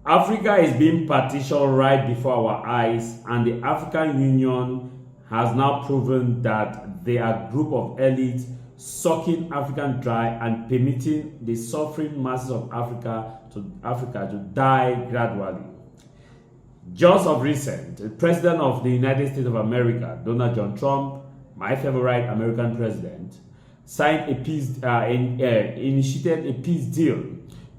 Africa is being partitioned right before our eyes, and the African Union has now proven that they are a group of elites sucking African dry and permitting the suffering masses of Africa to die gradually. Just of recent, the President of the United States of America, Donald John Trump, my favorite American president, signed a peace, initiated a peace deal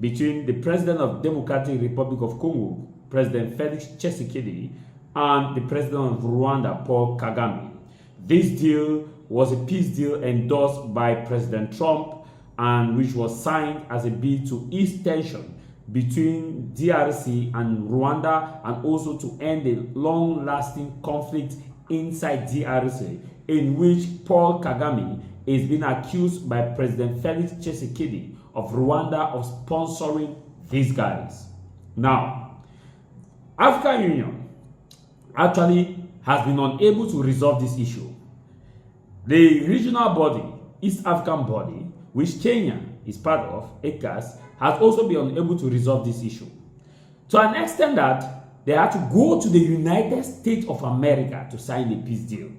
between the President of the Democratic Republic of Congo, President Felix Tshisekedi, and the President of Rwanda, Paul Kagame. This deal was a peace deal endorsed by President Trump and which was signed as a bid to ease tension between DRC and Rwanda, and also to end a long-lasting conflict inside DRC in which Paul Kagame is being accused by President Felix Tshisekedi of Rwanda of sponsoring these guys. Now, African Union actually has been unable to resolve this issue. The regional body, East African body, which Kenya is part of, ECAS, has also been unable to resolve this issue. To an extent that they had to go to the United States of America to sign the peace deal.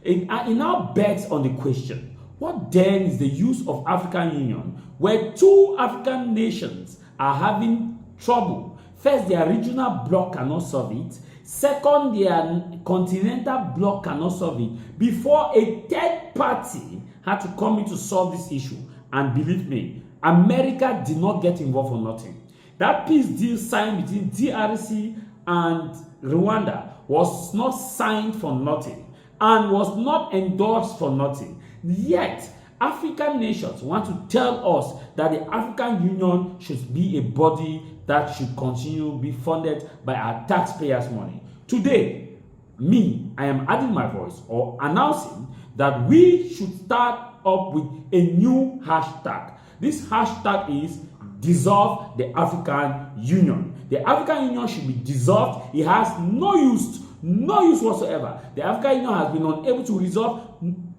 It now begs on the question, what then is the use of African Union where two African nations are having trouble? First, their regional bloc cannot solve it. Second, their continental bloc cannot solve it before a third party had to come in to solve this issue. And believe me, America did not get involved for nothing. That peace deal signed between DRC and Rwanda was not signed for nothing and was not endorsed for nothing. Yet, African nations want to tell us that the African Union should be a body that should continue to be funded by our taxpayers' money. Today, I am adding my voice or announcing that we should start up with a new hashtag. This hashtag is dissolve the African Union. The African Union should be dissolved. It has no use whatsoever. The African Union has been unable to resolve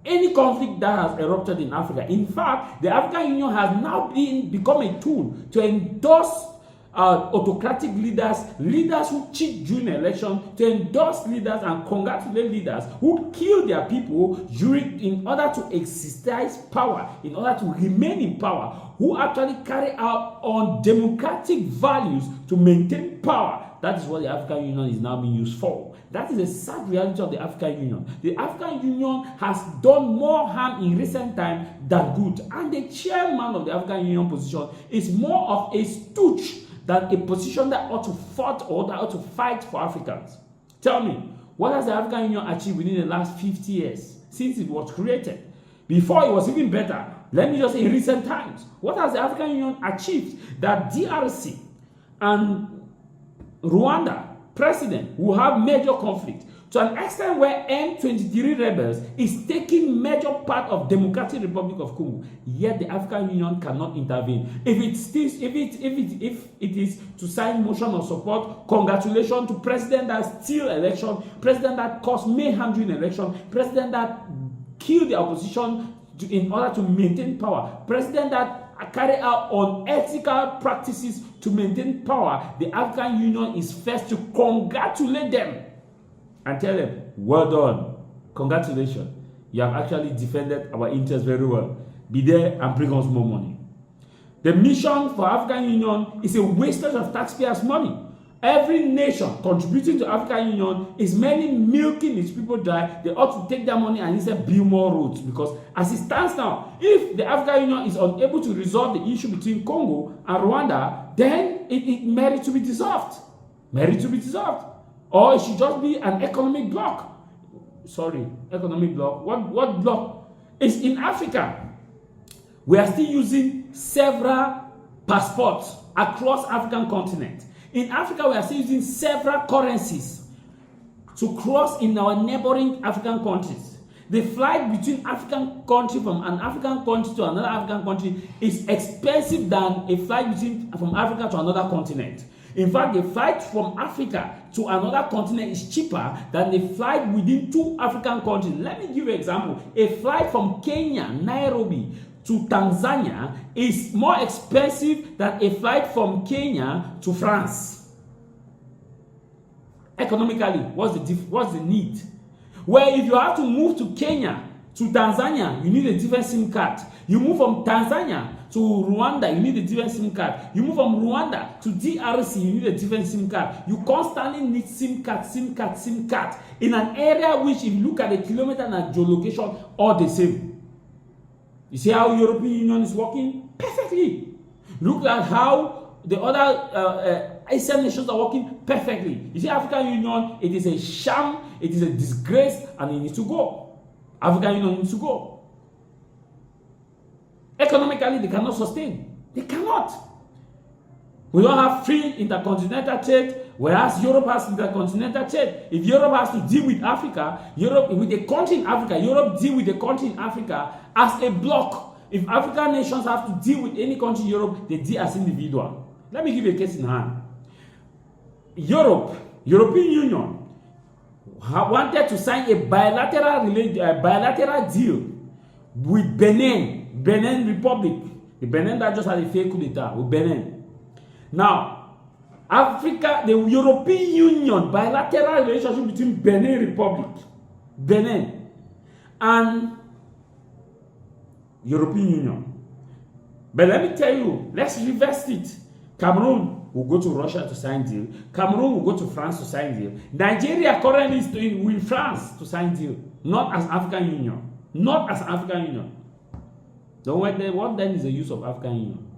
any conflict that has erupted in Africa. In fact, the African Union has now become a tool to endorse autocratic leaders who cheat during election, to endorse leaders and congratulate leaders who kill their people in order to exercise power, in order to remain in power, who actually carry out undemocratic values to maintain power. That is what the African Union is now being used for. That is a sad reality of the African Union. The African Union has done more harm in recent times than good. And the chairman of the African Union position is more of a stooge than a position that ought to fight or that ought to fight for Africans. Tell me, what has the African Union achieved within the last 50 years since it was created? Before it was even better. Let me just say in recent times, what has the African Union achieved that DRC and Rwanda president will have major conflict to an extent where M23 rebels is taking major part of Democratic Republic of Congo, yet the African Union cannot intervene. If it is to sign motion of support, congratulations to president that steal election, president that caused mayhem during election, president that killed the opposition in order to maintain power, president that carry out unethical practices to maintain power, the African Union is first to congratulate them and tell them, well done, congratulations, you have actually defended our interests very well. Be there and bring us more money. The mission for African Union is a wastage of taxpayers' money. Every nation contributing to African Union is merely milking its people dry. They ought to take their money and instead build more roads, because as it stands now, if the African Union is unable to resolve the issue between Congo and Rwanda, then it merits to be dissolved. Or it should just be an economic bloc. Economic bloc. What bloc? It's in Africa. We are still using several passports across African continent. In Africa, we are still using several currencies to cross in our neighboring African countries. The flight between African country from an African country to another African country is expensive than a flight from Africa to another continent. In fact, the flight from Africa to another continent is cheaper than the flight within two African countries. Let me give you an example. A flight from Kenya, Nairobi, to Tanzania is more expensive than a flight from Kenya to France. Economically, what's the need? Where if you have to move to Kenya, to Tanzania, you need a different SIM card. You move from Tanzania to Rwanda, you need a different SIM card. You move from Rwanda to DRC, you need a different SIM card. You constantly need SIM card in an area which, if you look at the kilometer and geolocation, all the same. You see how European Union is working? Perfectly. Look at how the other Asian nations are working perfectly. You see, African Union, it is a sham, it is a disgrace, and it needs to go. African Union needs to go. Economically, they cannot sustain. They cannot. We don't have free intercontinental trade, whereas Europe has intercontinental trade. If Europe has to deal with Africa, Europe with a country in Africa, Europe deal with a country in Africa as a bloc. If African nations have to deal with any country in Europe, they deal as individual. Let me give you a case in hand. European Union wanted to sign a bilateral deal with Benin Republic. The Benin that just had a fake coup d'etat with Benin. Now, the European Union bilateral relationship between Benin Republic, and European Union. But let me tell you, let's reverse it. Cameroon will go to Russia to sign deal. Cameroon will go to France to sign deal. Nigeria currently is with France to sign deal. Not as African Union. Not as African Union. What then is the use of African Union?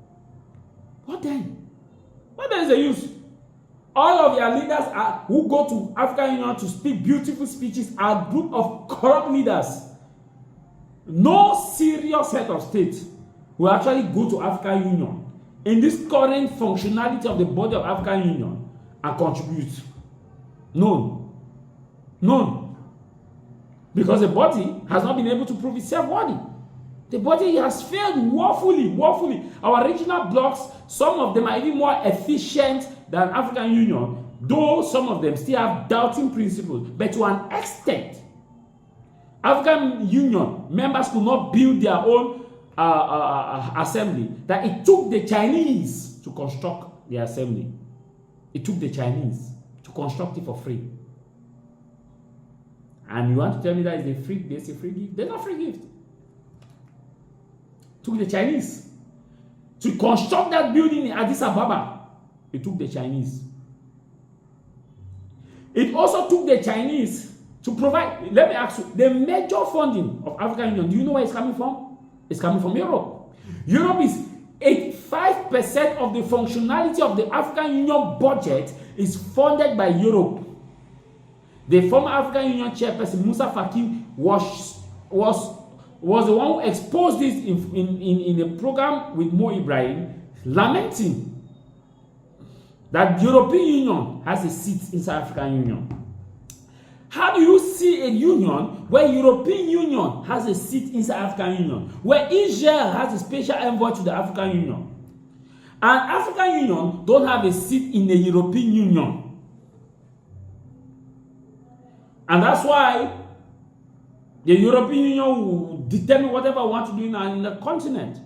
What then? What then is the use? All of your leaders who go to African Union to speak beautiful speeches are a group of corrupt leaders. No serious head of state will actually go to African Union in this current functionality of the body of African Union and contribute. None. Because the body has not been able to prove itself worthy. The body has failed woefully. Our regional blocks, some of them are even more efficient than African Union, though some of them still have doubting principles. But to an extent, African Union members could not build their own assembly, that it took the Chinese to construct the assembly. It took the Chinese to construct it for free. And you want to tell me that there's a free gift? There's no free gift. It took the Chinese to construct that building in Addis Ababa. It took the Chinese. It also took the Chinese to provide, let me ask you, the major funding of African Union, do you know where it's coming from? It's coming from Europe. Europe is 85% of the functionality of the African Union budget is funded by Europe. The former African Union chairperson, Musa Faki, was the one who exposed this in a program with Mo Ibrahim, lamenting that the European Union has a seat inside African Union. How do you see a union where European Union has a seat inside African Union, where Israel has a special envoy to the African Union, and African Union don't have a seat in the European Union? And that's why the European Union will determine whatever we want to do in the continent.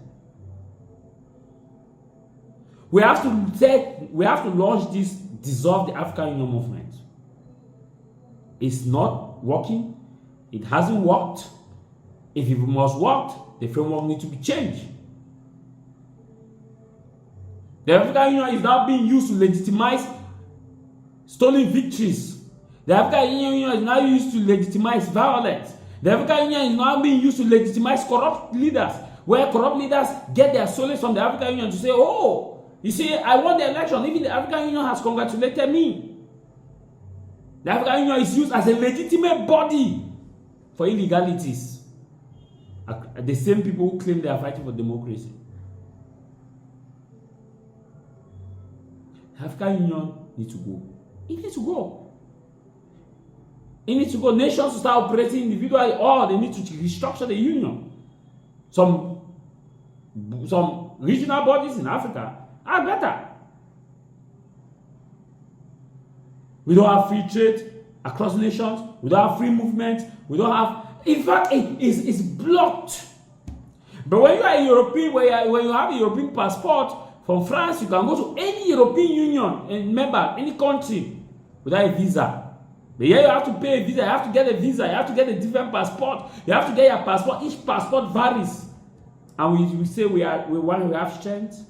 We have to launch this dissolve the African Union movement. It's not working. It hasn't worked. If it must work, the framework needs to be changed. The African Union is now being used to legitimize stolen victories. The African Union is now used to legitimize violence. The African Union is now being used to legitimize corrupt leaders, where corrupt leaders get their solace from the African Union to say, oh, you see, I won the election. Even the African Union has congratulated me. The African Union is used as a legitimate body for illegalities. The same people who claim they are fighting for democracy. The African Union needs to go. It needs to go. It needs to go. Nations to start operating individually, or they need to restructure the union. Some regional bodies in Africa are better. We don't have free trade across nations. We don't have free movement. We don't have. In fact, it's blocked. But when you are a European, when you have a European passport from France, you can go to any European Union member, any country, without a visa. But here you have to pay a visa, you have to get a visa, you have to get a different passport, you have to get your passport. Each passport varies. And we say we have strength.